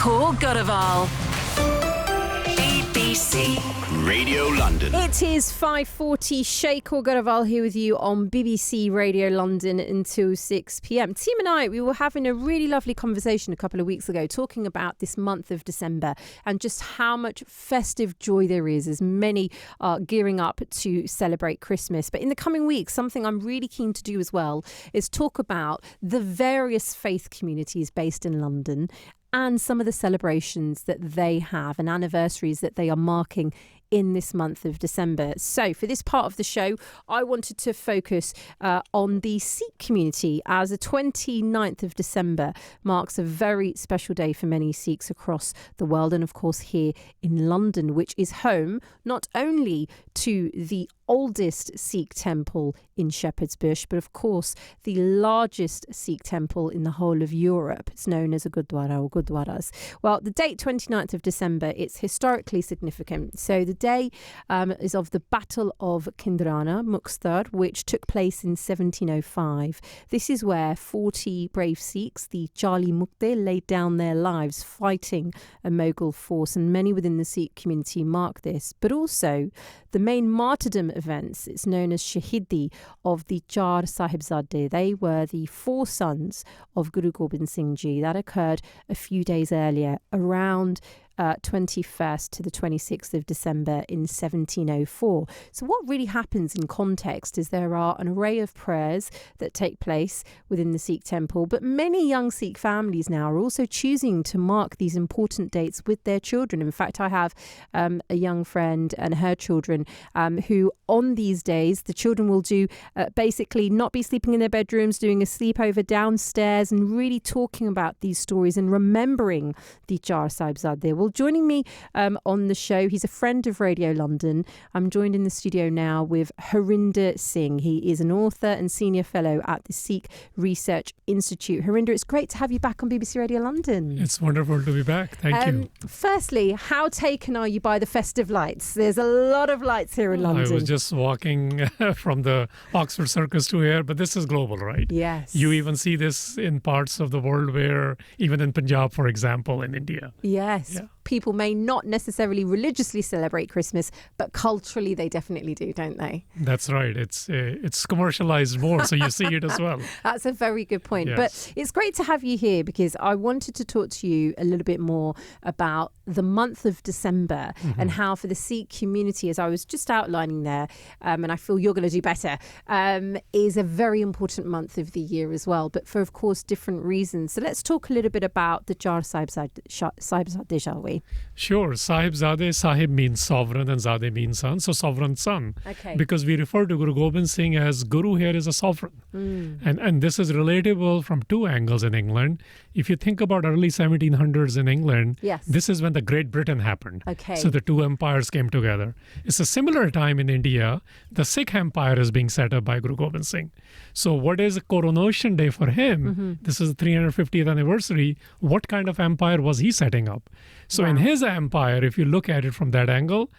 Chamkaur Godaval. BBC Radio London. It is 5:40. Shay Grewal here with you on BBC Radio London until 6 p.m. Team and I, we were having a really lovely conversation a couple of weeks ago talking about this month of December and just how much festive joy there is as many are gearing up to celebrate Christmas. But in the coming weeks, something I'm really keen to do as well is talk about the various faith communities based in London and some of the celebrations that they have and anniversaries that they are marking in this month of December. So for this part of the show, I wanted to focus on the Sikh community, as the 29th of December marks a very special day for many Sikhs across the world, and of course here in London, which is home not only to the oldest Sikh temple in Shepherd's Bush, but of course the largest Sikh temple in the whole of Europe. It's known as a Gurdwara or Gurdwaras. Well, the date 29th of December, it's historically significant. So the day is of the Battle of Kindrana, Muktsar, which took place in 1705. This is where 40 brave Sikhs, the Charlie Mukte, laid down their lives fighting a Mughal force, and many within the Sikh community mark this. But also the main martyrdom events, it's known as Shahidi, of the Char Sahibzade. They were the four sons of Guru Gobind Singh Ji. That occurred a few days earlier, around 21st to the 26th of December in 1704. So what really happens in context is there are an array of prayers that take place within the Sikh temple, but many young Sikh families now are also choosing to mark these important dates with their children. In fact, I have a young friend and her children who on these days, the children will do basically not be sleeping in their bedrooms, doing a sleepover downstairs and really talking about these stories and remembering the Char Sahibzade. Well, joining me on the show, he's a friend of Radio London. I'm joined in the studio now with Harinder Singh. He is an author and senior fellow at the Sikh Research Institute. Harinder, it's great to have you back on BBC Radio London. It's wonderful to be back. Thank you. Firstly, how taken are you by the festive lights? There's a lot of lights here in London. I was just walking from the Oxford Circus to here, but this is global, right? Yes. You even see this in parts of the world where, even in Punjab, for example, in India. Yes. Yeah. People may not necessarily religiously celebrate Christmas, but culturally they definitely do, don't they? That's right. It's commercialized more, so you see it as well. That's a very good point. Yes. But it's great to have you here because I wanted to talk to you a little bit more about the month of December and how for the Sikh community, as I was just outlining there, and I feel you're going to do better, is a very important month of the year as well, but for, of course, different reasons. So let's talk a little bit about the Char Sahibzade, shall we? Sure. Sahibzade, Sahib means sovereign and Zade means son, so sovereign son. Okay. Because we refer to Guru Gobind Singh as Guru here is a sovereign. And this is relatable from two angles in England. If you think about early 1700s in England, yes, this is when the Great Britain happened. Okay. So the two empires came together. It's a similar time in India. The Sikh empire is being set up by Guru Gobind Singh. So what is a coronation day for him? This is the 350th anniversary. What kind of empire was he setting up? So in his empire, if you look at it from that angle,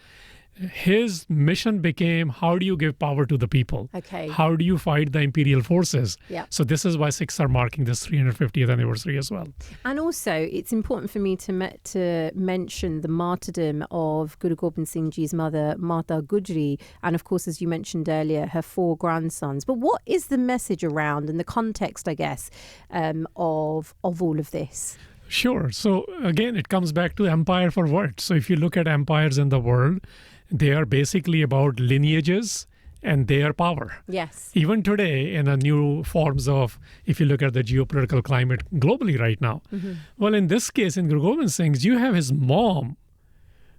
his mission became, how do you give power to the people? Okay. How do you fight the imperial forces? Yeah. So this is why Sikhs are marking this 350th anniversary as well. And also, it's important for me to mention the martyrdom of Guru Gobind Singh Ji's mother, Mata Gujri, and of course, as you mentioned earlier, her four grandsons. But what is the message around and the context, I guess, of all of this? Sure. So again, it comes back to empire for what? So if you look at empires in the world, they are basically about lineages and their power. Yes. Even today, in a new forms of, if you look at the geopolitical climate globally right now. Well, in this case, in Guru Gobind Singh's, you have his mom,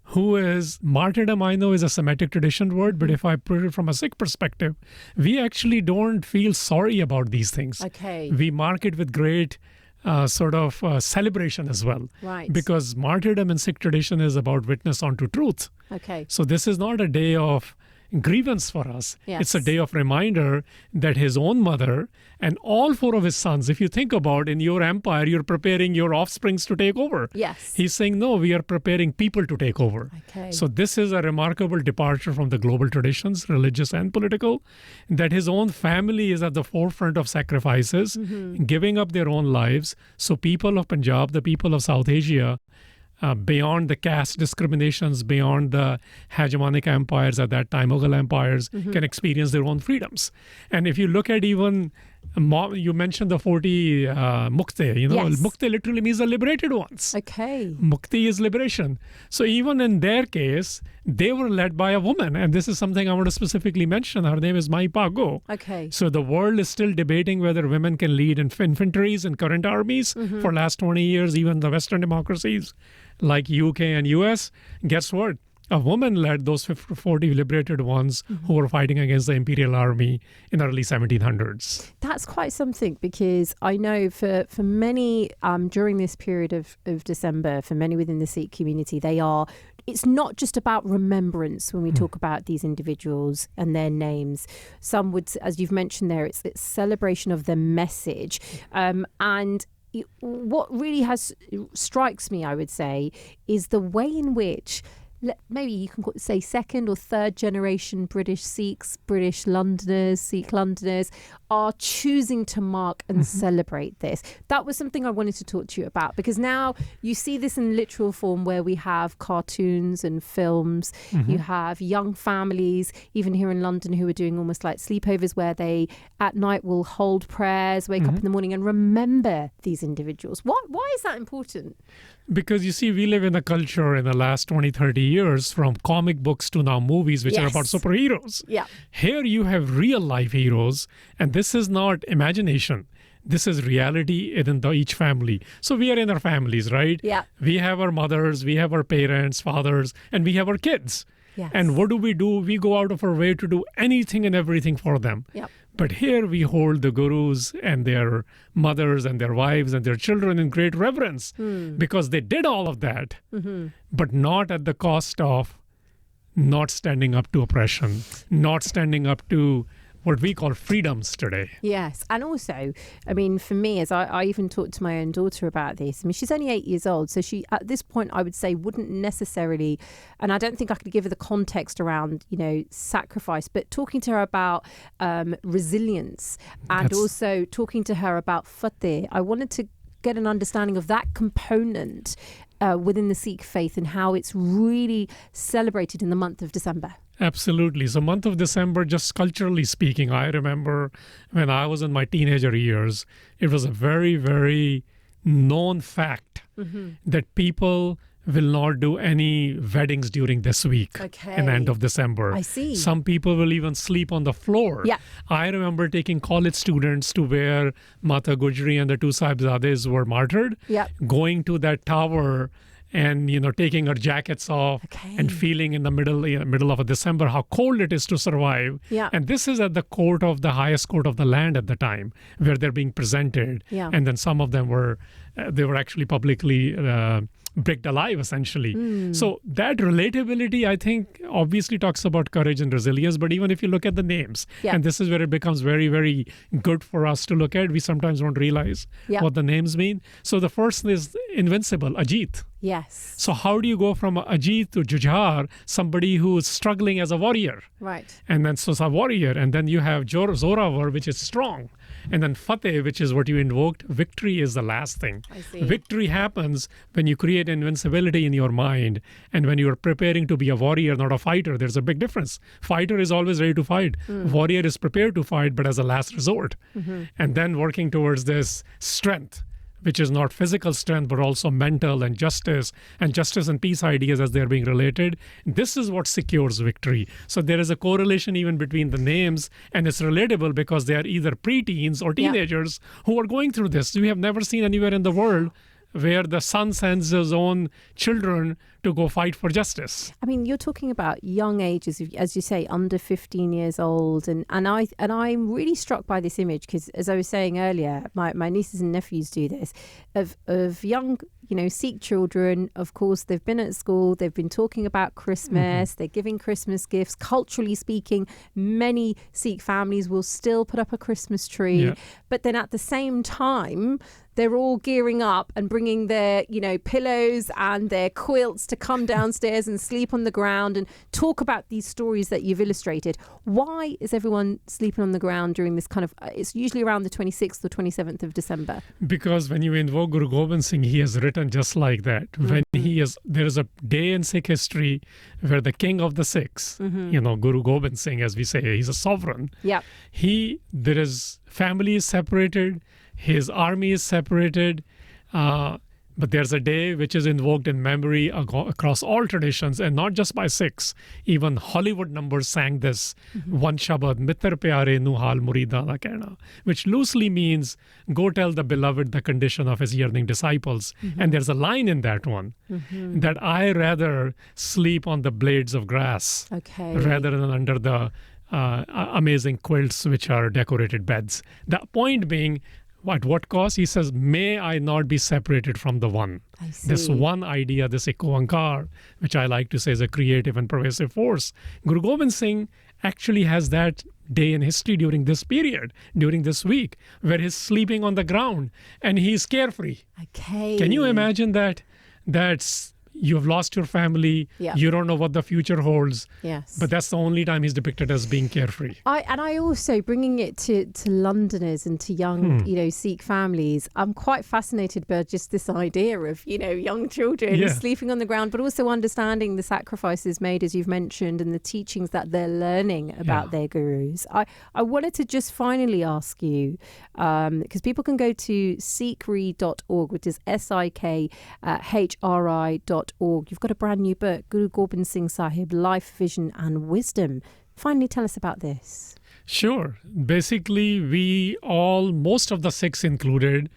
who is, martyrdom I know is a Semitic tradition word, but if I put it from a Sikh perspective, we actually don't feel sorry about these things. Okay. We mark it with great celebration as well. Right. Because martyrdom in Sikh tradition is about witness unto truth. Okay. So this is not a day of, grievance for us. Yes. It's a day of reminder that his own mother and all 4 of his sons, if you think about in your empire, you're preparing your offsprings to take over. Yes. He's saying, no, we are preparing people to take over. Okay. So this is a remarkable departure from the global traditions, religious and political, that his own family is at the forefront of sacrifices, giving up their own lives. So people of Punjab, the people of South Asia, beyond the caste discriminations, beyond the hegemonic empires at that time, Mughal empires, can experience their own freedoms. And if you look at even, you mentioned the 40 Mukte, Yes. Mukte literally means the liberated ones. Okay. Mukti is liberation. So even in their case, they were led by a woman. And this is something I want to specifically mention. Her name is Bhago. Okay. So the world is still debating whether women can lead infantries in current armies for last 20 years, even the Western democracies like UK and US. Guess what? A woman led those 40 liberated ones who were fighting against the imperial army in the early 1700s. That's quite something, because I know for many during this period of December, for many within the Sikh community, it's not just about remembrance when we talk about these individuals and their names. Some would, as you've mentioned there, it's celebration of the message. And what really strikes me, I would say, is the way in which maybe you can say 2nd or 3rd generation British Sikhs, British Londoners, Sikh Londoners are choosing to mark and celebrate this. That was something I wanted to talk to you about, because now you see this in literal form where we have cartoons and films. You have young families, even here in London, who are doing almost like sleepovers where they at night will hold prayers, wake up in the morning and remember these individuals. Why is that important? Because you see, we live in a culture in the last 20, 30 years, from comic books to now movies, which are about superheroes. Yeah. Here you have real life heroes, and this is not imagination. This is reality in each family. So we are in our families, right? Yeah. We have our mothers, we have our parents, fathers, and we have our kids. Yes. And what do? We go out of our way to do anything and everything for them. Yep. But here we hold the gurus and their mothers and their wives and their children in great reverence because they did all of that, but not at the cost of not standing up to oppression, not standing up to what we call freedoms today. Yes. And also, I mean, for me, as I even talked to my own daughter about this, I mean, she's only 8 years old. So she, at this point, I would say wouldn't necessarily, and I don't think I could give her the context around, sacrifice, but talking to her about resilience and also talking to her about fateh, I wanted to get an understanding of that component within the Sikh faith and how it's really celebrated in the month of December. Absolutely. So month of December, just culturally speaking, I remember when I was in my teenager years, it was a very, very known fact that people will not do any weddings during this week in the end of December. I see. Some people will even sleep on the floor. Yeah. I remember taking college students to where Mata Gujri and the 2 Sahibzades were martyred, going to that tower and taking our jackets off and feeling in the middle of December how cold it is to survive. Yeah. And this is at the court of the highest court of the land at the time, where they're being presented. Yeah. And then some of them were actually publicly bricked alive, essentially. So that relatability, I think, obviously talks about courage and resilience. But even if you look at the names, and this is where it becomes very, very good for us to look at, we sometimes don't realize what the names mean. So the first is invincible, Ajit. Yes. So how do you go from Ajit to Jujhar, somebody who is struggling as a warrior? Right. And then so a warrior. And then you have Zorawar, which is strong. And then Fateh, which is what you invoked. Victory is the last thing. I see. Victory happens when you create invincibility in your mind. And when you're preparing to be a warrior, not a fighter, there's a big difference. Fighter is always ready to fight. Warrior is prepared to fight, but as a last resort. And then working towards this strength, which is not physical strength, but also mental and justice and peace ideas as they're being related. This is what secures victory. So there is a correlation even between the names, and it's relatable because they are either preteens or teenagers who are going through this. We have never seen anywhere in the world where the son sends his own children to go fight for justice. I mean, you're talking about young ages, as you say, under 15 years old. And I'm really struck by this image because, as I was saying earlier, my nieces and nephews do this, of young Sikh children, of course, they've been at school, they've been talking about Christmas, they're giving Christmas gifts. Culturally speaking, many Sikh families will still put up a Christmas tree. Yeah. But then at the same time, they're all gearing up and bringing their, pillows and their quilts to come downstairs and sleep on the ground and talk about these stories that you've illustrated. Why is everyone sleeping on the ground during this kind of, it's usually around the 26th or 27th of December? Because when you invoke Guru Gobind Singh, he has written just like that. When there is a day in Sikh history where the king of the Sikhs, Guru Gobind Singh, as we say, he's a sovereign. Yeah. There is family is separated, his army is separated, but there's a day which is invoked in memory across all traditions, and not just by Sikhs. Even Hollywood numbers sang this one Shabad, Mittar Pyare Nu Hal Muridan Da Kehna, which loosely means, go tell the beloved the condition of his yearning disciples. And there's a line in that one, that I rather sleep on the blades of grass rather than under the amazing quilts which are decorated beds. The point being, at what cost? He says, may I not be separated from the one. This one idea, this Eko which I like to say is a creative and pervasive force. Guru Gobind Singh actually has that day in history during this period, during this week, where he's sleeping on the ground and he's carefree. Can you imagine that? You have lost your family. Yeah. You don't know what the future holds. Yes. But that's the only time he's depicted as being carefree. I also, bringing it to Londoners and to young, Sikh families, I'm quite fascinated by just this idea of, young children sleeping on the ground, but also understanding the sacrifices made, as you've mentioned, and the teachings that they're learning about their gurus. I wanted to just finally ask you, because people can go to sikhri.org, which is sikhri.org. You've got a brand new book, Guru Gobind Singh Sahib, Life, Vision and Wisdom. Finally, tell us about this. Sure. Basically, most of the Sikhs included,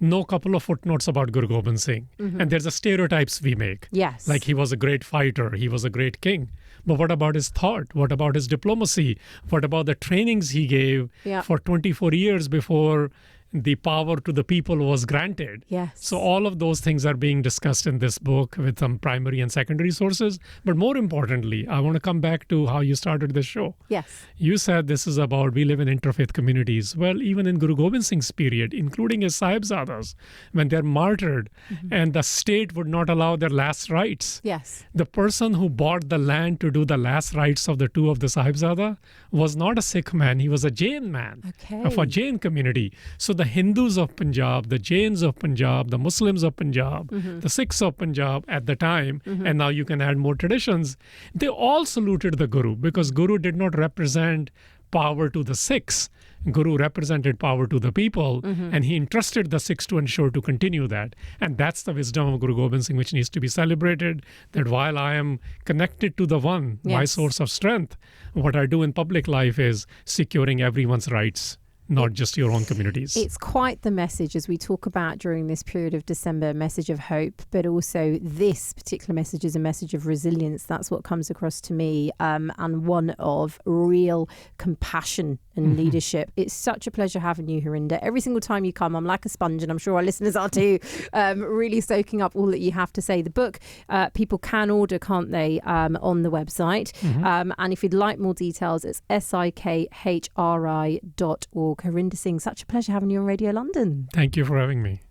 know a couple of footnotes about Guru Gobind Singh. And there's the stereotypes we make. Yes. Like he was a great fighter, he was a great king. But what about his thought? What about his diplomacy? What about the trainings he gave for 24 years before the power to the people was granted? Yes. So all of those things are being discussed in this book with some primary and secondary sources. But more importantly, I want to come back to how you started this show. Yes. You said this is about, we live in interfaith communities. Well, even in Guru Gobind Singh's period, including his Sahibzadas, when they're martyred and the state would not allow their last rites. Yes. The person who bought the land to do the last rites of the two of the Sahibzada was not a Sikh man, he was a Jain man of a Jain community. So the Hindus of Punjab, the Jains of Punjab, the Muslims of Punjab, the Sikhs of Punjab at the time, and now you can add more traditions, they all saluted the Guru because Guru did not represent power to the Sikhs. Guru represented power to the people, and he entrusted the Sikhs to ensure to continue that. And that's the wisdom of Guru Gobind Singh, which needs to be celebrated, that while I am connected to the one, my source of strength, what I do in public life is securing everyone's rights, not just your own communities. It's quite the message, as we talk about during this period of December, a message of hope, but also this particular message is a message of resilience. That's what comes across to me, and one of real compassion and leadership. It's such a pleasure having you, Harinder. Every single time you come, I'm like a sponge, and I'm sure our listeners are too, really soaking up all that you have to say. The book, people can order, can't they, on the website. And if you'd like more details, it's sikhri.org. Harinder Singh, such a pleasure having you on Radio London. Thank you for having me.